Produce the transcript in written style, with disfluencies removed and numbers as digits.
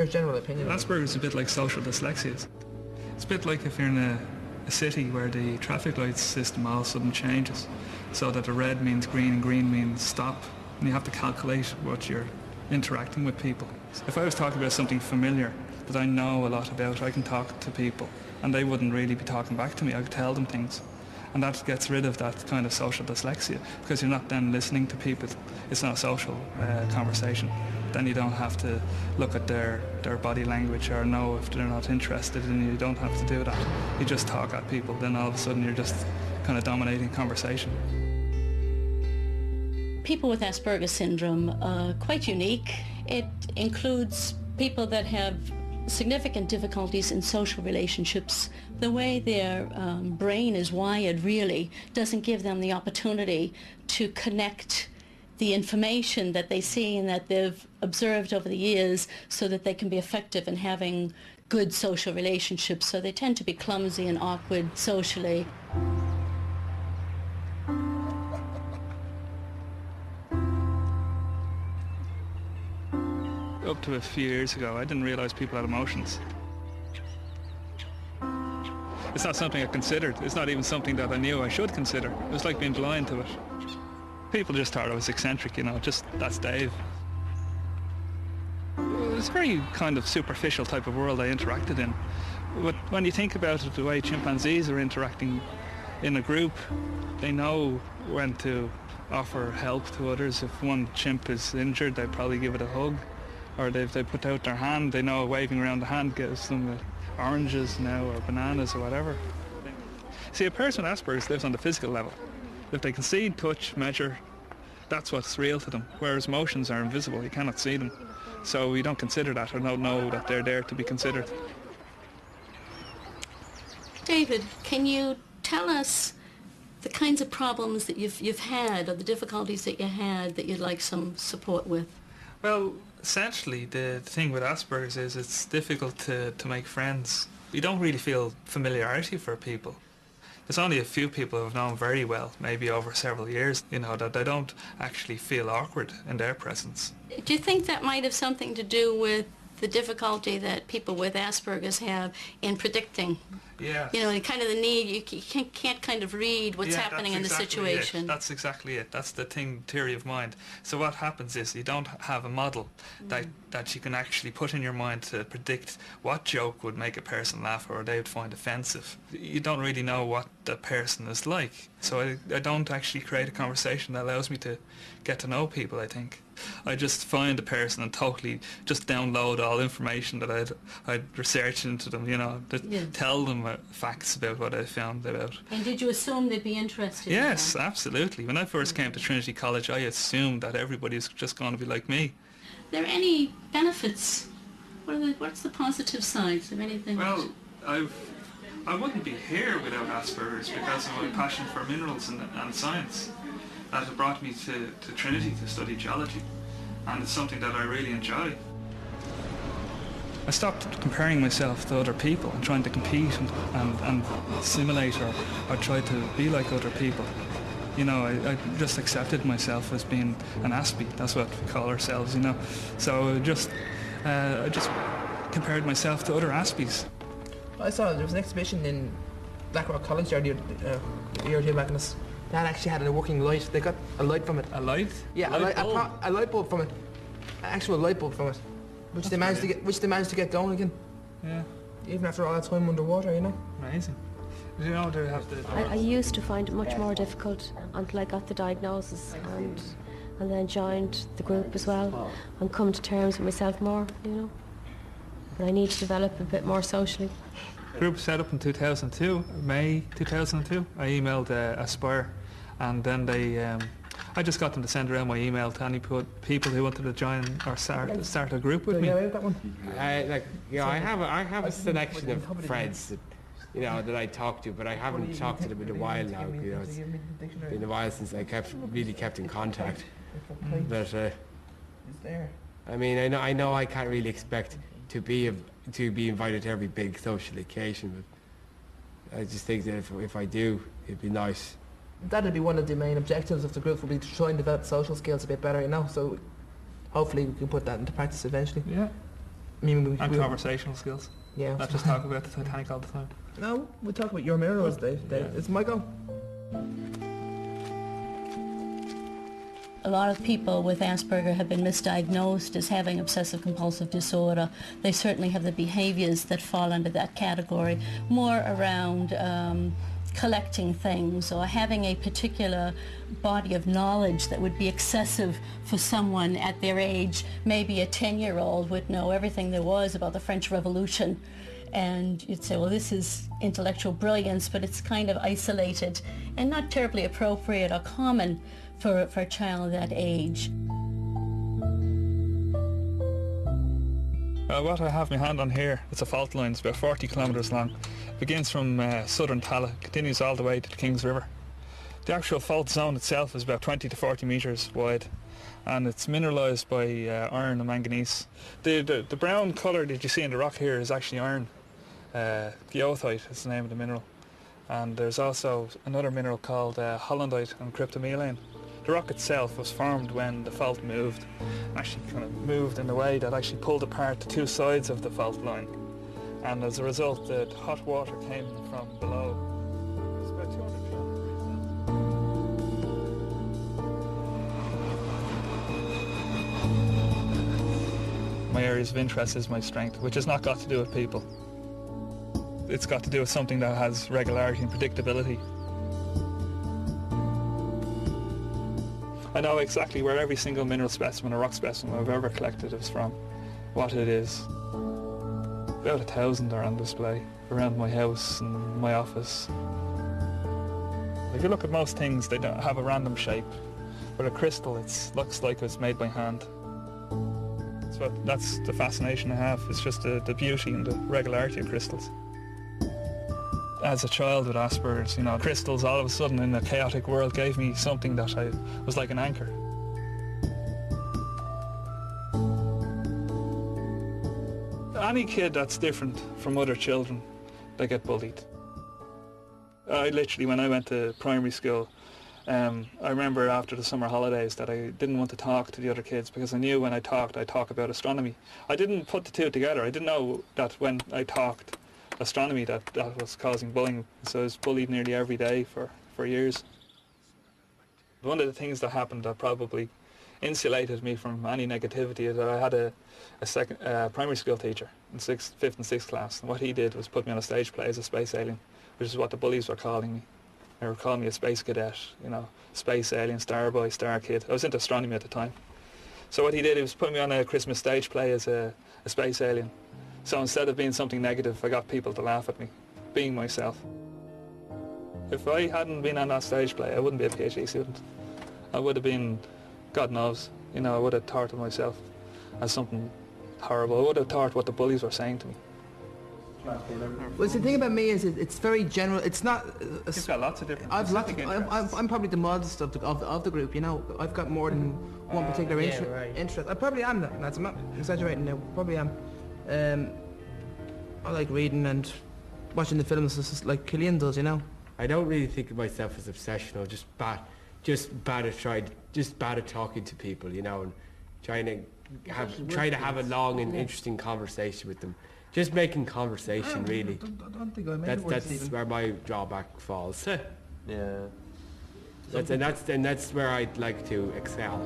Your general opinion? Aspergers is a bit like social dyslexia. It's a bit like if you're in a city where the traffic light system all of a sudden changes, so that the red means green and green means stop, and you have to calculate what you're interacting with people. If I was talking about something familiar that I know a lot about, I can talk to people and they wouldn't really be talking back to me. I could tell them things. And that gets rid of that kind of social dyslexia, because you're not then listening to people. It's not a social conversation. Then you don't have to look at their body language or know if they're not interested, and you don't have to do that. You just talk at people, then all of a sudden you're just kind of dominating conversation. People with Aspergers syndrome are quite unique. It includes people that have significant difficulties in social relationships. The way their brain is wired really doesn't give them the opportunity to connect the information that they see and that they've observed over the years so that they can be effective in having good social relationships. So they tend to be clumsy and awkward socially. Up to a few years ago, I didn't realise people had emotions. It's not something I considered. It's not even something that I knew I should consider. It was like being blind to it. People just thought I was eccentric, you know, just that's Dave. It was a very kind of superficial type of world I interacted in. But when you think about it, the way chimpanzees are interacting in a group, they know when to offer help to others. If one chimp is injured, they probably give it a hug. Or if they put out their hand, they know waving around the hand gives them oranges now or bananas or whatever. See, a person with Asperger's lives on the physical level. If they can see, touch, measure, that's what's real to them. Whereas emotions are invisible, you cannot see them. So we don't consider that or don't know that they're there to be considered. David, can you tell us the kinds of problems that you've had or the difficulties that you had that you'd like some support with? Well, essentially the thing with Asperger's is it's difficult to make friends. You don't really feel familiarity for people. There's only a few people who have known very well, maybe over several years, you know, that they don't actually feel awkward in their presence. Do you think that might have something to do with the difficulty that people with Asperger's have in predicting? Yeah. You know, kind of the need, you can't kind of read what's happening in the situation. That's exactly it. That's the theory of mind. So what happens is you don't have a model that you can actually put in your mind to predict what joke would make a person laugh or they would find offensive. You don't really know what the person is like. So I don't actually create a conversation that allows me to get to know people, I think. I just find a person and totally just download all information that I'd researched into them, you know, tell them facts about what I found about. And did you assume they'd be interested? Yes, absolutely. When I first came to Trinity College, I assumed that everybody was just going to be like me. Are there any benefits? What's the positive sides of anything? Well, I wouldn't be here without Asperger's because of my passion for minerals and science. That had brought me to Trinity to study geology, and it's something that I really enjoy. I stopped comparing myself to other people and trying to compete and simulate or try to be like other people. You know, I just accepted myself as being an Aspie. That's what we call ourselves, you know. So I just compared myself to other Aspies. I saw there was an exhibition in Blackrock College a year or two back in this. That actually had a working light. They got a light from it. A light? Yeah, a light bulb from it. An actual light bulb from it, which they managed to get going again. Yeah. Even after all that time underwater, you know. Amazing. You know, they have I used to find it much more difficult until I got the diagnosis and then joined the group as well and come to terms with myself more, you know. But I need to develop a bit more socially. Group set up in 2002, May 2002. I emailed Aspire, and then I just got them to send around my email to any people who wanted to join or start a group with me. I have a selection of friends that, you know, that I talk to, but I haven't talked to them in a while now. You know, it's been a while since I really kept in contact. But I mean, I know I can't really expect to be invited to every big social occasion, but I just think that if I do, it'd be nice. That'd be one of the main objectives of the group, would be to try and develop social skills a bit better, you know, so hopefully we can put that into practice eventually. Yeah. I mean, And conversational skills. Yeah. Not just talk about the Titanic all the time. No, we talk about your mirrors, Dave. It's my go. A lot of people with Asperger have been misdiagnosed as having obsessive compulsive disorder. They certainly have the behaviors that fall under that category, more around collecting things or having a particular body of knowledge that would be excessive for someone at their age. Maybe a 10-year-old would know everything there was about the French Revolution, and you'd say, well, this is intellectual brilliance, but it's kind of isolated and not terribly appropriate or common for a child that age. What I have my hand on here, it's a fault line. It's about 40 kilometres long. It begins from southern Tala, continues all the way to the Kings River. The actual fault zone itself is about 20 to 40 metres wide, and it's mineralised by iron and manganese. The brown colour that you see in the rock here is actually iron. Goethite is the name of the mineral. And there's also another mineral called hollandite and cryptomelaine. The rock itself was formed when the fault moved, actually kind of moved in a way that actually pulled apart the two sides of the fault line. And as a result, the hot water came from below. It's about 200. My areas of interest is my strength, which has not got to do with people. It's got to do with something that has regularity and predictability. I know exactly where every single mineral specimen or rock specimen I've ever collected is from, what it is. About 1,000 are on display around my house and my office. If you look at most things, they don't have a random shape, but a crystal, it looks like it's made by hand. So that's the fascination I have. It's just the beauty and the regularity of crystals. As a child with Asperger's, you know, crystals all of a sudden in a chaotic world gave me something that was like an anchor. Any kid that's different from other children, they get bullied. I literally, when I went to primary school, I remember after the summer holidays that I didn't want to talk to the other kids because I knew when I'd talk about astronomy. I didn't put the two together. I didn't know that when I talked astronomy that was causing bullying, so I was bullied nearly every day for years. One of the things that happened that probably insulated me from any negativity is that I had a primary school teacher in 5th and 6th class, and what he did was put me on a stage play as a space alien, which is what the bullies were calling me. They were calling me a space cadet, you know, space alien, star boy, star kid. I was into astronomy at the time. So what he did, he was putting me on a Christmas stage play as a space alien. So instead of being something negative, I got people to laugh at me, being myself. If I hadn't been on that stage play, I wouldn't be a PhD student. I would have been, God knows, you know, I would have thought of myself as something horrible. I would have thought what the bullies were saying to me. Well, the thing about me is it's very general. It's not. You've got lots of different. I'm probably the modest of the group. You know, I've got more than one particular interest. I probably am. That's I'm not exaggerating now. Probably am. I like reading and watching the films like Killian does. You know. I don't really think of myself as obsessional. Just bad at talking to people. You know, and trying to have a long and interesting conversation with them. Just making conversation, really. I don't think I made the word, That's Stephen. where my drawback falls. Yeah. That's where I'd like to excel.